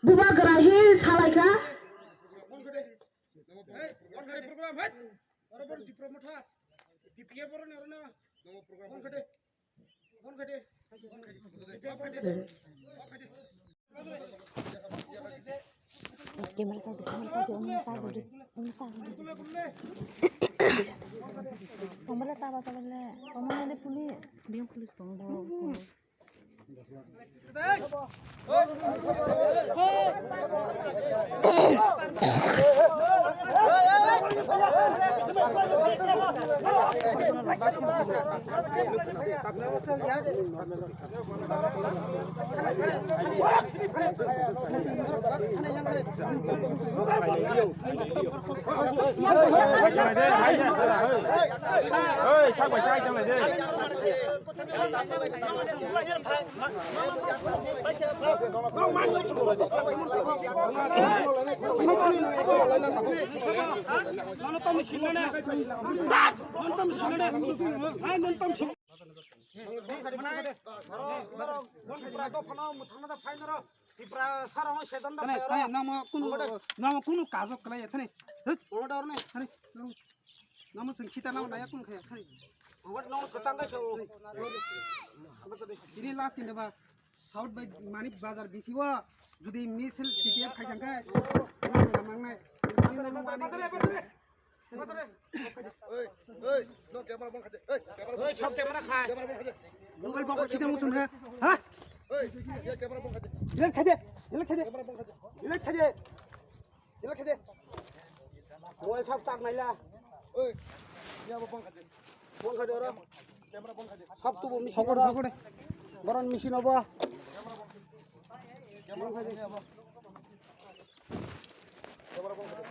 बुबा गराही सालायका Kamera satu, umur satu. Pembelat apa pembelat? Pembelat ada polis, biang polis tunggu. Sao phải sai trong này đi? কোনো কাজক কলাই এখানে নাম সংখিতা নাম নায়া কোন খায় খাই আমার নাম কসাঙ্গা সো দিনে লাস্ট কিনবা সাউথ বাই মানিক বাজার বিসিওয়া যদি মিছিল টিটিএফ খাই জাঙ্গা নামাংনাই সব ক্যামেরা খায় মোবাইল বক খিতে মুসুন হ্যাঁ ক্যামেরা বক খায় ইলেক খাজে ক্যামেরা বক খাজে ইলেক খাজে মোবাইল সব চাক নাইলা ওই ইয়াবো বক খাজে ওরা ক্যামেরা বক খাজে সব তো মিশিন সকড়ে বরন মেশিন হবো ক্যামেরা খাজে ক্যামেরা বক খাজে